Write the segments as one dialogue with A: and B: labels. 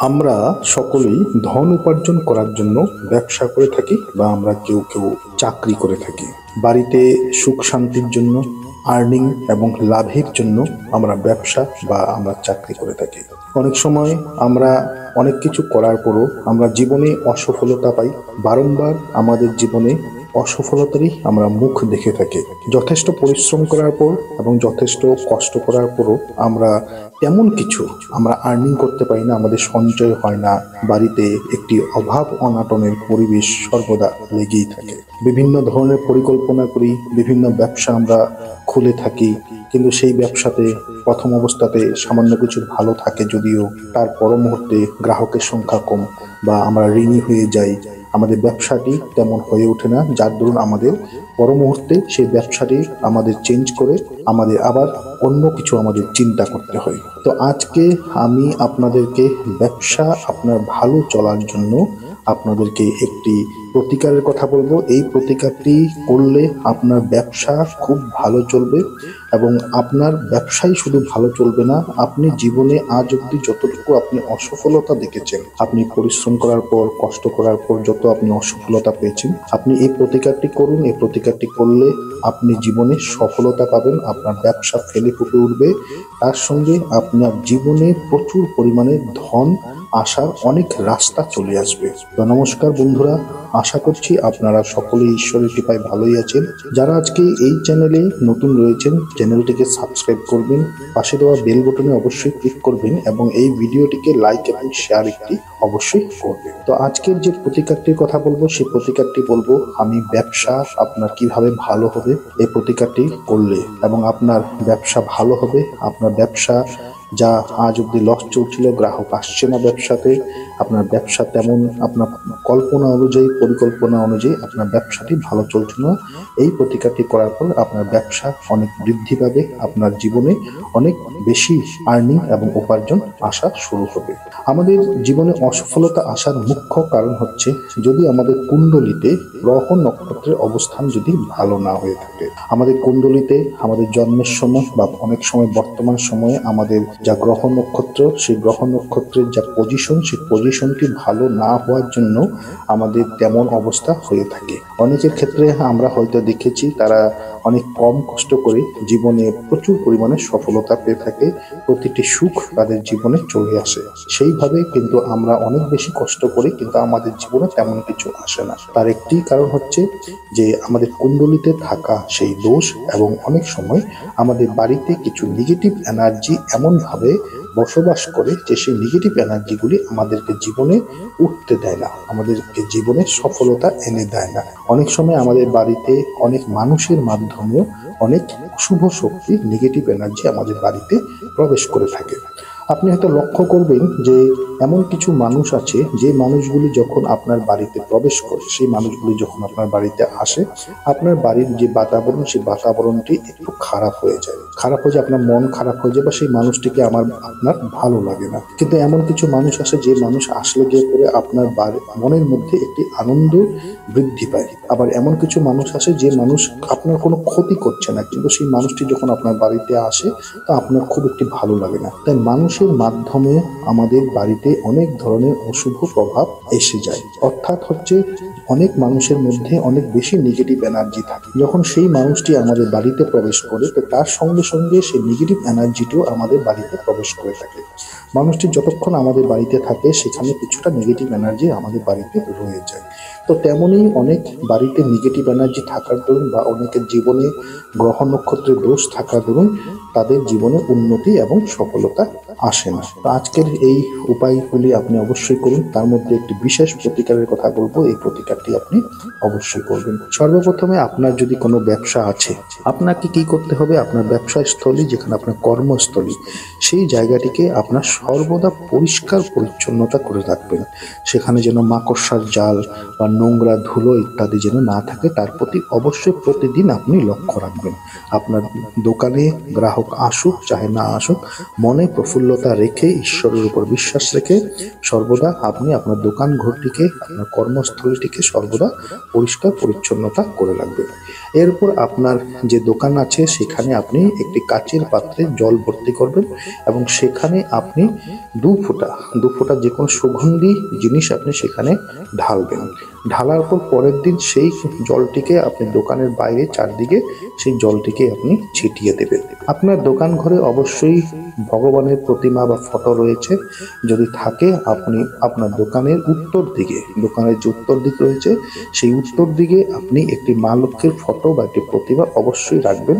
A: আমরা সকলেই ধন উপার্জন করার জন্য ব্যবসা করে থাকি বা আমরা কেউ কেউ চাকরি করে থাকি। বাড়িতে সুখ শান্তির জন্য, আর্নিং এবং লাভের জন্য আমরা ব্যবসা বা আমরা চাকরি করে থাকি। অনেক সময় আমরা অনেক কিছু করার পরও আমরা জীবনে অসফলতা পাই। বারংবার আমাদের জীবনে অসফলতারই আমরা মুখ দেখে থাকি। যথেষ্ট পরিশ্রম করার পর এবং যথেষ্ট কষ্ট করার পরও আমরা তেমন কিছু আমরা আর্নিং করতে পারি না, আমাদের সঞ্চয় হয় না। বাড়িতে একটি অভাব অনাটনের পরিবেশ সর্বদা লেগেই থাকে। বিভিন্ন ধরনের পরিকল্পনা করি, বিভিন্ন ব্যবসা আমরা খুলে থাকি, কিন্তু সেই ব্যবসাতে প্রথম অবস্থাতে সামান্য কিছু ভালো থাকে, যদিও তার পর মুহূর্তে গ্রাহকের সংখ্যা কম বা আমরা ঋণী হয়ে যাই। আমাদের ব্যবসাটি তেমন হয়ে ওঠে না, যার দরুন আমাদের পর মুহূর্তে সেই ব্যবসাটি আমাদের চেঞ্জ করে আমাদের আবার অন্য কিছু আমাদের চিন্তা করতে হয়। তো আজকে আমি আপনাদেরকে ব্যবসা আপনার ভালো চলার জন্য আপনাদেরকে একটি প্রতিকারের কথা বলবো। এই প্রতিকারটি করলে আপনার ব্যবসা খুব ভালো চলবে এবং আপনার ব্যবসাই শুধু ভালো চলবে না, আপনি জীবনে আজ অব্দি যতটুকু আপনি অসফলতা দেখেছেন, আপনি পরিশ্রম করার পর, কষ্ট করার পর যত আপনি অসফলতা পেয়েছেন, আপনি এই প্রতিকারটি করুন। এই প্রতিকারটি করলে আপনি জীবনে সফলতা পাবেন, আপনার ব্যবসা ফেলে ফুটে উঠবে, তার সঙ্গে আপনার জীবনে প্রচুর পরিমাণে ধন আসার অনেক রাস্তা চলে আসবে। তো নমস্কার বন্ধুরা, আশা করছি আপনারা সকলে ঈশ্বরের কৃপায় ভালোই আছেন। যারা আজকে এই চ্যানেলে নতুন রয়েছেন, চ্যানেলটিকে সাবস্ক্রাইব করবেন, পাশে দেওয়া বেল বাটনে অবশ্যই ক্লিক করবেন এবং এই ভিডিওটিকে লাইক এবং শেয়ার একটি অবশ্যই করবেন। তো আজকের যে প্রতিকারটির কথা বলবো, সেই প্রতিকারটি বলবো আমি ব্যবসা আপনার কিভাবে ভালো হবে এই প্রতিকারটি করলে, এবং আপনার ব্যবসা ভালো হবে। আপনার ব্যবসা যা আজ অব্দি লস চলছিল, গ্রাহক আসছে না ব্যবসাতে, আপনার ব্যবসা তেমন আপনার কল্পনা অনুযায়ী, পরিকল্পনা অনুযায়ী আপনার ব্যবসাটি ভালো চলছে না, এই প্রতিকারটি করার পর আপনার ব্যবসা অনেক বৃদ্ধি পাবে, আপনার জীবনে অনেক বেশি আর্নিং এবং উপার্জন আসা শুরু হবে। আমাদের জীবনে অসফলতা আসার মুখ্য কারণ হচ্ছে যদি আমাদের কুণ্ডলিতে গ্রহ নক্ষত্রের অবস্থান যদি ভালো না হয়ে থাকে। আমাদের কুণ্ডলিতে আমাদের জন্মের সময় বা অনেক সময় বর্তমান সময়ে আমাদের যা গ্রহ নক্ষত্র, সেই গ্রহ নক্ষত্রের যা পজিশন, সেই পজিশনটি ভালো না হওয়ার জন্য আমাদের তেমন অবস্থা হয়ে থাকে। অনেকের ক্ষেত্রে আমরা হয়তো দেখেছি তারা অনেক কম কষ্ট করে জীবনে প্রচুর পরিমাণে সফলতা পেয়ে থাকে, প্রতিটি সুখ তাদের জীবনে চলে আসে। সেইভাবে কিন্তু আমরা অনেক বেশি কষ্ট করি কিন্তু আমাদের জীবনে তেমন কিছু আসে না। তার একটি কারণ হচ্ছে যে আমাদের কুণ্ডলিতে থাকা সেই দোষ, এবং অনেক সময় আমাদের বাড়িতে কিছু নেগেটিভ এনার্জি এমনভাবে বসবাস করে যে সেই নেগেটিভ এনার্জিগুলি আমাদেরকে জীবনে উঠতে দেয় না, আমাদেরকে জীবনে সফলতা এনে দেয় না। অনেক সময় আমাদের বাড়িতে অনেক মানুষের মাধ্যমেও অনেক অশুভ শক্তি, নেগেটিভ এনার্জি আমাদের বাড়িতে প্রবেশ করে থাকে। আপনি হয়তো লক্ষ্য করবেন যে এমন কিছু মানুষ আছে যে মানুষগুলি যখন আপনার বাড়িতে প্রবেশ করে, সেই মানুষগুলি যখন আপনার বাড়িতে আসে, আপনার বাড়ির যে বাতাবরণ, সেই বাতাবরণটি একটু খারাপ হয়ে যায়, আপনার মন খারাপ হয়ে যায়, বা সেই মানুষটিকে আপনার ভালো লাগে না। কিন্তু এমন কিছু মানুষ আছে যে মানুষ আসলে গিয়ে পরে আপনার মনের মধ্যে একটি আনন্দ বৃদ্ধি পায়। আবার এমন কিছু মানুষ আছে যে মানুষ আপনার কোনো ক্ষতি করছে না, কিন্তু সেই মানুষটি যখন আপনার বাড়িতে আসে তা আপনার খুব একটি ভালো লাগে না। তাই মানুষের মাধ্যমে আমাদের বাড়িতে অনেক ধরনের অশুভ প্রভাব এসে যায়। অর্থাৎ হচ্ছে অনেক মানুষের মধ্যে অনেক বেশি নেগেটিভ এনার্জি থাকে। যখন সেই মানুষটি আমাদের বাড়িতে প্রবেশ করে, তো তার সঙ্গে সঙ্গে সেই নেগেটিভ এনার্জিটিও আমাদের বাড়িতে প্রবেশ করে থাকে। মানুষটি যতক্ষণ আমাদের বাড়িতে থাকে সেখানে কিছুটা নেগেটিভ এনার্জি আমাদের বাড়িতে রয়ে যায়। তো তেমনই অনেক বাড়িতে নেগেটিভ এনার্জি থাকার দরুন বা অনেকের জীবনে গ্রহ নক্ষত্রের দোষ থাকার দরুন তাদের জীবনে উন্নতি এবং সফলতা আসে না। তো আজকের এই উপায়গুলি আপনি অবশ্যই করুন। তার মধ্যে একটি বিশেষ প্রতিকারের কথা বলবো, এই প্রতিকারটি আপনি অবশ্যই করবেন। সর্বপ্রথমে আপনার যদি কোনো ব্যবসা আছে, আপনাকে কি করতে হবে, আপনার ব্যবসা স্থলী, যেখানে আপনার কর্মস্থলী, সেই জায়গাটিকে আপনার সর্বদা পরিষ্কার পরিচ্ছন্নতা করে রাখবেন। সেখানে যেন মাকড়সার জাল বা নোংরা ধুলো ইত্যাদি যেন না থাকে, তার প্রতি অবশ্যই প্রতিদিন আপনি লক্ষ্য রাখবেন। আপনার দোকানে গ্রাহক আসুক চাহে না আসুক, মনে প্রফুল্লতা রেখে, ঈশ্বরের উপর বিশ্বাস রেখে সর্বদা আপনি আপনার দোকান ঘরটিকে, আপনার কর্মস্থলটিকে সর্বদা পরিষ্কার পরিচ্ছন্নতা করে রাখবেন। এরপর আপনার যে দোকান আছে সেখানে আপনি একটি কাচের পাত্রে জল ভর্তি করবেন এবং সেখানে আপনি 2 ফোঁটা যে কোনো সুগন্ধি জিনিস আপনি সেখানে ঢালবেন। ঢালার পর পরের দিন সেই জলটিকে আপনি দোকানের বাইরে চারদিকে সেই জলটিকে আপনি ছিটিয়ে দেবেন। আপনার দোকান ঘরে অবশ্যই ভগবানের প্রতিমা বা ফটো রয়েছে, যদি থাকে আপনি আপনার দোকানের উত্তর দিকে, দোকানের যে উত্তর দিক রয়েছে সেই উত্তর দিকে আপনি একটি মা লক্ষ্মীর ফটো বা একটি প্রতিমা অবশ্যই রাখবেন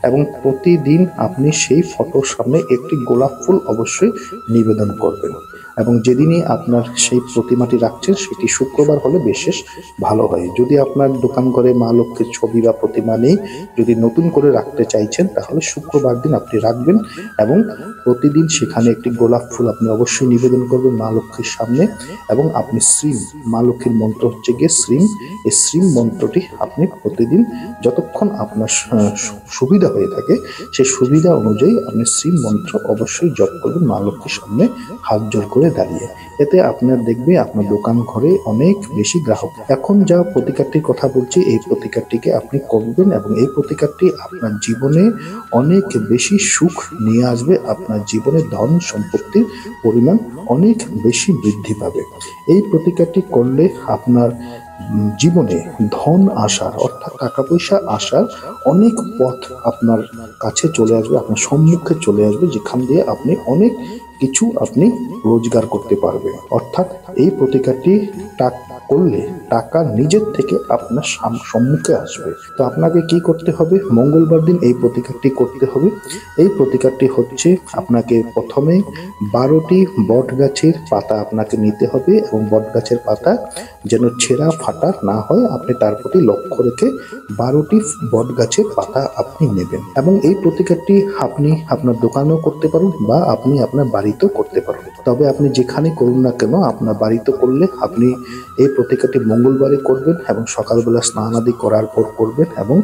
A: এবং প্রতিদিন আপনি সেই ফটোর সামনে একটি গোলাপ ফুল অবশ্যই নিবেদন করবেন। এবং যেদিনই আপনার সেই প্রতিমাটি রাখছেন সেটি শুক্রবার হলে বিশেষ ভালো হয়। যদি আপনার দোকান ঘরে মা লক্ষ্মীর ছবি বা প্রতিমা নেই, যদি নতুন করে রাখতে চাইছেন, তাহলে শুক্রবার দিন আপনি রাখবেন এবং প্রতিদিন সেখানে একটি গোলাপ ফুল আপনি অবশ্যই নিবেদন করবেন মা লক্ষ্মীর সামনে। এবং আপনি শ্রীম, মা লক্ষ্মীর মন্ত্র হচ্ছে গিয়ে শ্রীম, এই শ্রীম মন্ত্রটি আপনি প্রতিদিন যতক্ষণ আপনার সুবিধা হয়ে থাকে সেই সুবিধা অনুযায়ী আপনি শ্রীম মন্ত্র অবশ্যই জপ করবেন মা লক্ষ্মীর সামনে হাত জোড় করে দাঁড়িয়ে। এতে আপনার দেখবে আপনার দোকান ঘরে অনেক বেশি গ্রাহক। এখন যা প্রতিকারটির কথা বলছি, এই প্রতিকারটিকে আপনি করবেন এবং এই প্রতিকারটি আপনার জীবনে অনেক বেশি সুখ নিয়ে আসবে। আপনার জীবনে ধন সম্পত্তির পরিমাণ অনেক বেশি বৃদ্ধি পাবে। এই প্রতিকারটি করলে আপনার জীবনে ধন আসার অর্থাৎ টাকা পয়সা আসার অনেক পথ আপনার কাছে চলে আসবে, আপনার সম্মুখে চলে আসবে, যেখান দিয়ে আপনি অনেক কিছু আপনি রোজগার করতে পারবেন। অর্থাৎ এই প্রতিকারটি করলে টাকা নিজের থেকে আপনার সম্মুখে আসবে। তো আপনাকে কি করতে হবে? মঙ্গলবার দিন এই প্রতিকারটি করতে হবে। এই প্রতিকারটি হচ্ছে আপনাকে প্রথমে 12টি বট গাছের পাতা আপনাকে নিতে হবে এবং বট গাছের পাতা যেন ছেঁড়া ফাটা না হয় আপনি তার প্রতি লক্ষ্য রেখে 12টি বট গাছের পাতা আপনি নেবেন। এবং এই প্রতিকারটি আপনি আপনার দোকানেও করতে পারেন বা আপনি আপনার বাড়িতেও করতে পারেন। তবে আপনি যেখানে করুন না কেন, আপনার বাড়িতে করলে আপনি এই প্রতিকারটি মঙ্গলবারে করবেন এবং সকালবেলা স্নান আদি করার পর করবেন। এবং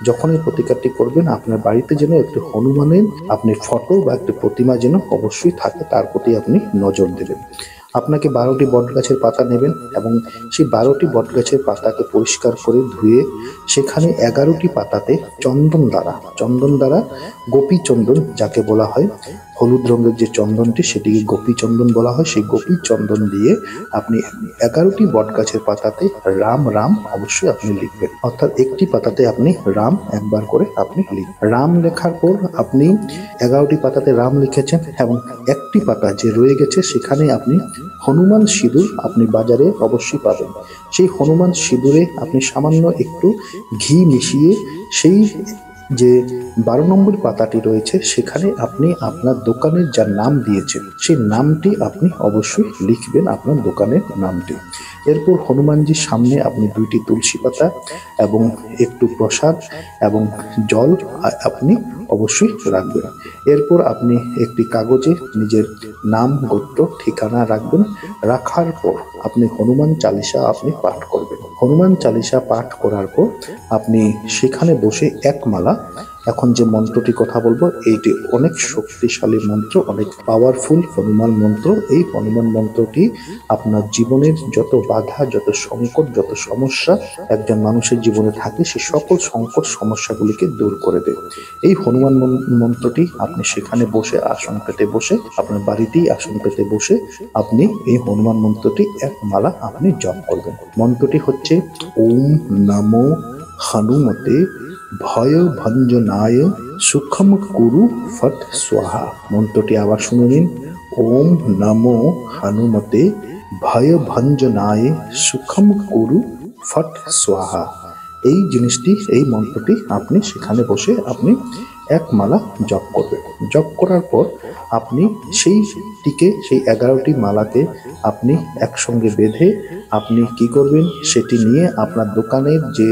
A: যখন এই প্রতিকারটি করবেন আপনার বাড়িতে যেন একটি হনুমানের আপনি ফটো বা একটি প্রতিমা যেন অবশ্যই থাকে, তার প্রতি আপনি নজর দেবেন। আপনাকে 12টি বট গাছের পাতা নেবেন এবং সেই 12টি বট গাছের পাতাকে পরিষ্কার করে ধুয়ে সেখানে 11টি পাতাতে চন্দন দ্বারা গোপী চন্দন যাকে বলা হয়, হলুদ রঙের যে চন্দনটি সেটিকে গোপী চন্দন বলা হয়, সেই গোপী চন্দন দিয়ে আপনি 11টি বট গাছের পাতাতে রাম রাম অবশ্যই আপনি লিখবেন। অর্থাৎ একটি পাতাতে আপনি রাম একবার করে আপনি লিখবেন। রাম লেখার পর আপনি 11টি পাতাতে রাম লিখেছেন এবং একটি পাতা যে রয়ে গেছে সেখানে আপনি হনুমান সিঁদুর আপনি বাজারে অবশ্যই পাবেন। সেই হনুমান সিঁদুরে আপনি সামান্য একটু ঘি মিশিয়ে সেই যে 12 নম্বর পাতাটি রয়েছে সেখানে আপনি আপনার দোকানের যার নাম দিয়েছেন সেই নামটি আপনি অবশ্যই লিখবেন, আপনার দোকানের নামটি। এরপর হনুমানজির সামনে আপনি 2টি তুলসী পাতা এবং একটু প্রসাদ এবং জল আপনি অবশ্যই রাখবেন। এরপর আপনি একটি কাগজে নিজের নাম, গোত্র, ঠিকানা রাখবেন। রাখার পর আপনি হনুমান চালিসা আপনি পাঠ করবেন। হনুমান চালিসা পাঠ করার পর আপনি সেখানে বসে এক মালা, এখন যে মন্ত্রটি কথা বলবো এইটি অনেক শক্তিশালী মন্ত্র, অনেক পাওয়ারফুল হনুমান মন্ত্র। এই হনুমান মন্ত্রটি আপনার জীবনের যত বাধা, যত সংকট, যত সমস্যা একজন মানুষের জীবনে থাকে সেই সকল সংকট সমস্যাগুলিকে দূর করে দেয়। এই হনুমান মন্ত্রটি আপনি সেখানে বসে আসন পেতে বসে, আপনার বাড়িতেই আসন পেতে বসে আপনি এই হনুমান মন্ত্রটি এক মালা আপনি জপ করবেন। মন্ত্রটি হচ্ছে ওম নমো হনুমতে ভয় ভঞ্জনায় সুখম কুরু ফট স্বাহা। মন্ত্রটি আবার শুনে নিন, ওম নমো হনুমতে ভয় ভঞ্জনায় সুখম কুরু ফট স্বাহা। এই জিনিসটি, এই মন্ত্রটি আপনি সেখানে বসে আপনি এক মালা জপ করবেন। জপ করার পর আপনি সেই 11টি মালাকে আপনি একসঙ্গে বেঁধে আপনি কি করবেন, সেটি নিয়ে আপনার দোকানের যে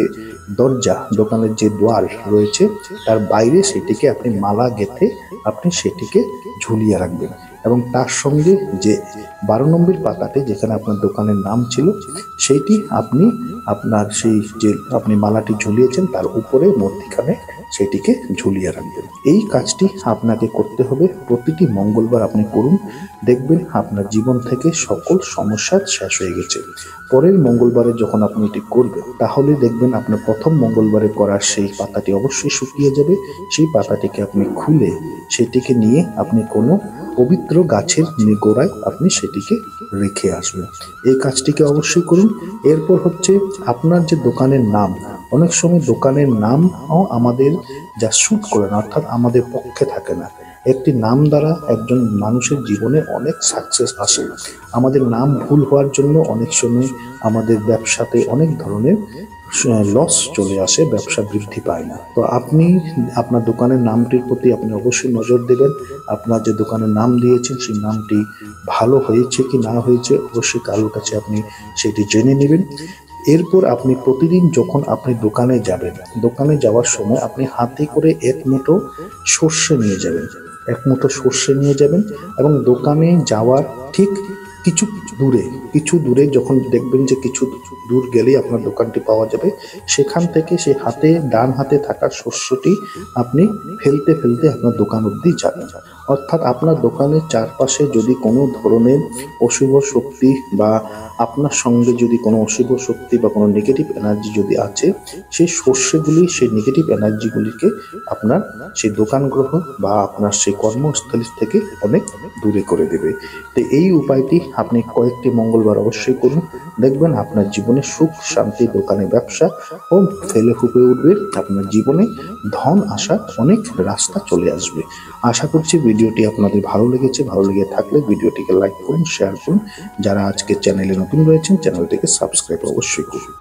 A: দরজা, দোকানের যে দ্বার রয়েছে তার বাইরে সেটিকে আপনি মালা গেঁথে আপনি সেটিকে ঝুলিয়ে রাখবেন। এবং তার সঙ্গে যে 12 নম্বর পাতাতে যেখানে আপনার দোকানের নাম ছিল সেইটি আপনি আপনার সেই যে আপনি মালাটি ঝুলিয়েছেন তার উপরে মধ্যখানে সেটিকে ঝুলিয়ে রাখবেন। এই কাজটি আপনাকে করতে হবে, প্রতিটি মঙ্গলবার আপনি করুন, দেখবেন আপনার জীবন থেকে সকল সমস্যা শেষ হয়ে গেছে। পরের মঙ্গলবারে যখন আপনি এটি করবেন তাহলে দেখবেন আপনার প্রথম মঙ্গলবারে করার সেই পাতাটি অবশ্যই শুকিয়ে যাবে। সেই পাতাটিকে আপনি খুলে সেটিকে নিয়ে আপনি কোনো পবিত্র গাছের গোড়ায় আপনি সেটিকে রেখে আসবেন। এই কাজটিকে অবশ্যই করুন। এরপর হচ্ছে আপনার যে দোকানের নাম, অনেক সময় দোকানের নামও আমাদের যা শুট করে না, অর্থাৎ আমাদের পক্ষে থাকে না। একটি নাম দ্বারা একজন মানুষের জীবনে অনেক সাকসেস আসে। আমাদের নাম ভুল হওয়ার জন্য অনেক সময় আমাদের ব্যবসাতে অনেক ধরনের লস চলে আসে, ব্যবসা বৃদ্ধি পায় না। তো আপনি আপনার দোকানের নামটির প্রতি আপনি অবশ্যই নজর দেবেন। আপনার যে দোকানের নাম দিয়েছেন সেই নামটি ভালো হয়েছে কি না হয়েছে অবশ্যই কারোর কাছে আপনি সেটি জেনে নেবেন। এরপর আপনি প্রতিদিন যখন আপনি দোকানে যাবেন, দোকানে যাওয়ার সময় আপনি হাতে করে এক মুঠো সর্ষে নিয়ে যাবেন, এক মুঠো সর্ষে নিয়ে যাবেন এবং দোকানে যাওয়ার ঠিক কিছু দূরে যখন দেখবেন যে কিছু দূর গেলেই আপনার দোকানটি পাওয়া যাবে, সেখান থেকে সেই ডান হাতে থাকা শস্যটি আপনি ফেলতে ফেলতে আপনার দোকান অবধি যাবেন। অর্থাৎ আপনার দোকানের চারপাশে যদি কোনো ধরনের অশুভ শক্তি বা আপনার সঙ্গে যদি কোনো অশুভ শক্তি বা কোনো নেগেটিভ এনার্জি যদি আছে, সেই শস্যগুলি সেই নেগেটিভ এনার্জিগুলিকে আপনার সেই দোকান গ্রহ বা আপনার সেই কর্মস্থল থেকে অনেক দূরে করে দেবে। তো এই উপায়টি আপনি কয়েকটি মঙ্গলবার অবশ্যই করুন, দেখবেন আপনার জীবনে সুখ শান্তি, দোকানে ব্যবসা ও ফেলে ফুপে উঠবে। আপনার জীবনে ধন আসার অনেক রাস্তা চলে আসবে। আশা করছি ভিডিওটি আপনাদের ভালো লেগেছে। ভালো লেগে থাকলে ভিডিওটিকে লাইক করুন, শেয়ার করুন। যারা আজকে চ্যানেলে নতুন রয়েছেন চ্যানেলটিকে সাবস্ক্রাইব অবশ্যই করুন।